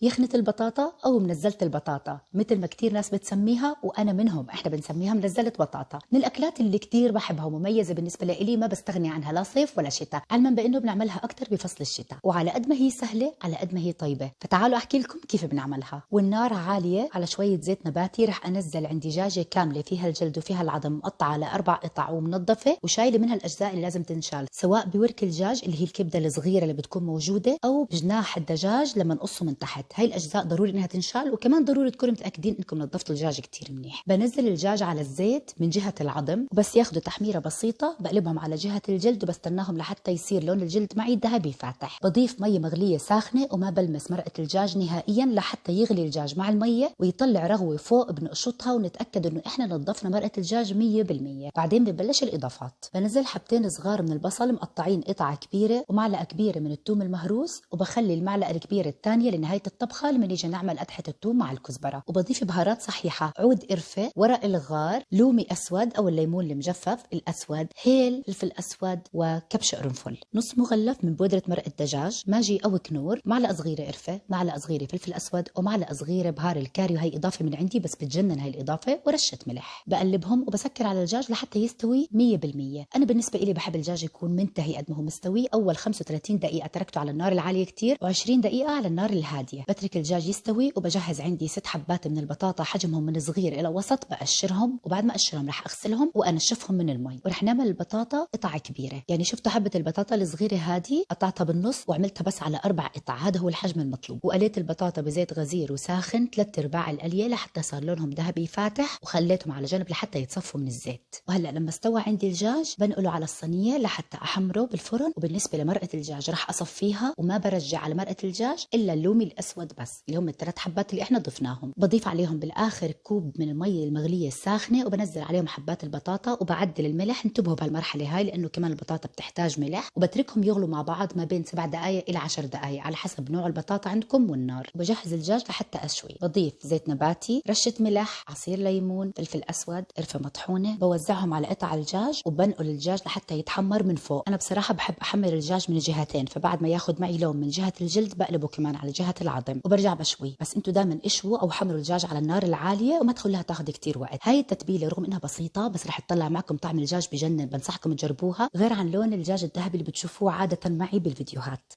يخنة البطاطا أو منزلة البطاطا مثل ما كتير ناس بتسميها، وأنا منهم. إحنا بنسميها منزلة بطاطا. من الأكلات اللي كتير بحبها ومميزة بالنسبة لإلي، ما بستغني عنها لا صيف ولا شتاء، علما بأنه بنعملها أكتر بفصل الشتاء، وعلى قد ما هي سهلة على قد ما هي طيبة. فتعالوا أحكي لكم كيف بنعملها. والنار عالية على شوية زيت نباتي. رح أنزل عندي دجاجة كاملة فيها الجلد وفيها العظم، مقطعة على 4 قطع ومنظفة وشايلة منها الأجزاء اللي لازم تنشال، سواء بورك الدجاج اللي هي الكبدة الصغيرة اللي بتكون موجودة، أو بجناح الدجاج لما نقصه من تحت. هاي الأجزاء ضروري إنها تنشال، وكمان ضروري تكونوا متأكدين إنكم نظفتوا الدجاج كتير منيح. بنزل الدجاج على الزيت من جهة العظم، وبس ياخدوا تحميرة بسيطة بقلبهم على جهة الجلد وبستناهم لحتى يصير لون الجلد معي ذهبي فاتح. بضيف مية مغلية ساخنة وما بلمس مرقة الدجاج نهائيا لحتى يغلي الدجاج مع المية ويطلع رغوة فوق. بنقشطها ونتأكد إنه إحنا نظفنا مرقة الدجاج 100%. بعدين ببلش الإضافات. بنزل حبتين صغار من البصل مقطعين قطعة كبيرة، ومعلقة كبيرة من الثوم المهروس، وبخلي المعلقة الكبيرة الثانية لنهاية الطبخة لما نيجي نعمل قدحة الثوم مع الكزبرة. وبضيف بهارات صحيحة: عود قرفة، ورق الغار، لومي أسود أو الليمون المجفف الأسود، هيل، فلفل أسود، وكبش قرنفل. نص مغلف من بودرة مرق الدجاج، ماجي أو كنور، معلقة صغيرة قرفة، معلقة صغيرة فلفل أسود، ومعلقة صغيرة بهار الكاري، وهي إضافة من عندي بس بتجنن هاي الإضافة، ورشة ملح. بقلبهم وبسكر على الدجاج لحتى يستوي 100%. أنا بالنسبة إلي بحب الدجاج يكون منتهي قد ما هو مستوي. أول 35 دقيقة تركته على النار العالية كتير، و20 دقيقة على النار الهادية. بترك الدجاج يستوي وبجهز عندي 6 حبات من البطاطا حجمهم من صغير إلى وسط. بقشرهم، وبعد ما أقشرهم رح أغسلهم وأنشفهم من المي، ورح نعمل البطاطا قطع كبيرة. يعني شفتوا حبة البطاطا الصغيرة هذه قطعتها بالنص وعملتها بس على 4 قطع، هذا هو الحجم المطلوب. وقليت البطاطا بزيت غزير وساخن 3/4 القلية لحتى صار لونهم ذهبي فاتح، وخليتهم على جنب لحتى يتصفوا من الزيت. وهلا لما استوى عندي الدجاج بنقله على الصينية لحتى أحمره بالفرن. وبالنسبة لمرقة الدجاج رح أصفيها، وما برجع على مرقة الدجاج إلا اللومي الأسود بس، اللي هم ال3 حبات اللي إحنا ضفناهم. بضيف عليهم بالآخر كوب من المي المغلية الساخنة، وبنزل عليهم حبات البطاطا، وبعدل الملح. انتبهوا بهالمرحلة هاي لأنه كمان البطاطا بتحتاج ملح. وبتركهم يغلوا مع بعض ما بين 7 دقائق إلى 10 دقائق على حسب نوع البطاطا عندكم والنار. وبجهز الدجاج لحتى أشوي. بضيف زيت نباتي، رشة ملح، عصير ليمون، فلفل أسود، قرفة مطحونة. بوزعهم على قطع الدجاج وبنقل الدجاج لحتى يتحمر من فوق. أنا بصراحة بحب أحمر الدجاج من الجهتين، فبعد ما ياخد معي لون من جهة الجلد بقلبه كمان على جهة العظم وبرجع بشوي. بس انتوا دائما اشووا أو حمروا الدجاج على النار العالية وما تخلوها تاخد كتير وقت. هاي التتبيلة رغم إنها بسيطة بس رح تطلع معكم طعم الدجاج بجنن. بنصحكم تجربوها، غير عن لون الدجاج الذهبي اللي بتشوفوه عادة معي بالفيديوهات.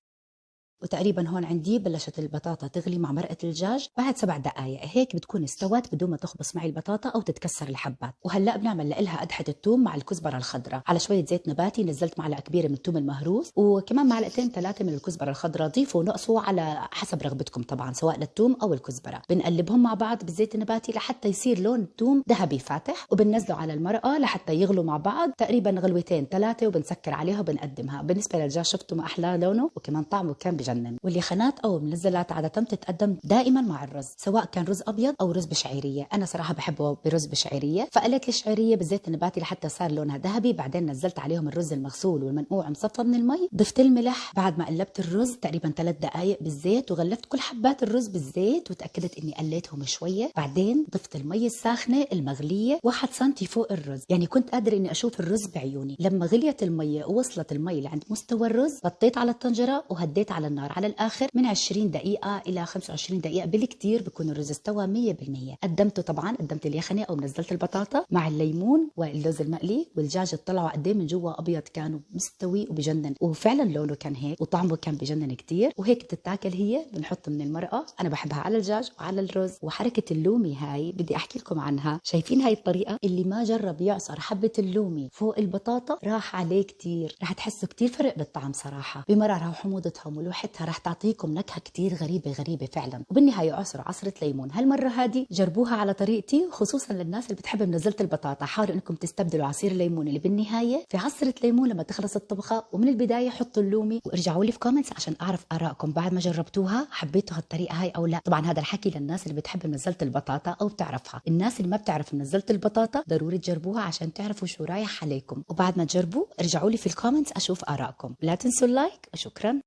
وتقريبا هون عندي بلشت البطاطا تغلي مع مرقة الدجاج بعد 7 دقائق. هيك بتكون استوت بدون ما تخبص معي البطاطا أو تتكسر الحبات. وهلأ بنعمل لها قدحة الثوم مع الكزبرة الخضراء. على شوية زيت نباتي نزلت معلقة كبيرة من الثوم المهروس، وكمان معلقتين 3 من الكزبرة الخضراء. ضيفوا ونقصوا على حسب رغبتكم طبعا، سواء للثوم أو الكزبرة. بنقلبهم مع بعض بالزيت النباتي لحتى يصير لون الثوم ذهبي فاتح، وبننزله على المرقة لحتى يغلوا مع بعض تقريبا غلوتين 3، وبنسكر عليها وبنقدمها. بالنسبة للدجاج شفتوا ما أحلى لونه، وكمان طعمه كان بجنن. واللي أو منزلات عادة تتقدم دائما مع الرز، سواء كان رز أبيض أو رز بشعيرية. أنا صراحة بحبه برز بشعيرية، فقلت الشعيرية بالزيت النباتي لحتى صار لونها ذهبي. بعدين نزلت عليهم الرز المغسول والمنقوع مصفى من المي. ضفت الملح بعد ما قلبت الرز تقريبا 3 دقائق بالزيت، وغلفت كل حبات الرز بالزيت وتأكدت إني قليتهم شوية. بعدين ضفت المي الساخنة المغلية 1 سنتي فوق الرز، يعني كنت قادرة إني أشوف الرز بعيوني. لما غليت المية ووصلت المي لعند مستوى الرز غطيت على الطنجرة وهديت على النار على الآخر من 20 دقيقة إلى 25 دقيقة بالكتير بكون الرز استوى 100%. قدمته طبعا، قدمت اليخنة أو نزلت البطاطا مع الليمون واللوز المقلي، والدجاج طلعوا قد ايه من جوا أبيض، كانوا مستوي وبجنن. وفعلا لونه كان هيك وطعمه كان بجنن كتير. وهيك بتتاكل هي. بنحط من المرقة، أنا بحبها على الدجاج وعلى الرز. وحركة اللومي هاي بدي أحكي لكم عنها. شايفين هاي الطريقة؟ اللي ما جرب يعصر حبة اللومي فوق البطاطا راح عليه كتير، راح تحسوا كتير فرق بالطعم صراحة، بمرارها وحموضتها وملوحتها. راح تعطيكم نكهة كتير غريبة فعلا. وبالنهاية عصروا عصرة ليمون. هالمرة هذه جربوها على طريقتي، خصوصا للناس اللي بتحب منزلة البطاطا. حاولوا انكم تستبدلوا عصير الليمون اللي بالنهاية في عصرة ليمون لما تخلص الطبخة، ومن البداية حطوا اللومي. وارجعوا لي في كومنتس عشان اعرف ارائكم بعد ما جربتوها، حبيتوا هالطريقة هاي او لا. طبعا هذا الحكي للناس اللي بتحب منزلة البطاطا او بتعرفها. الناس اللي ما بتعرف منزلة البطاطا ضروري تجربوها عشان تعرفوا شو رايح عليكم. وبعد ما تجربوا ارجعوا لي في الكومنتس اشوف ارائكم. لا تنسوا اللايك. وشكرا.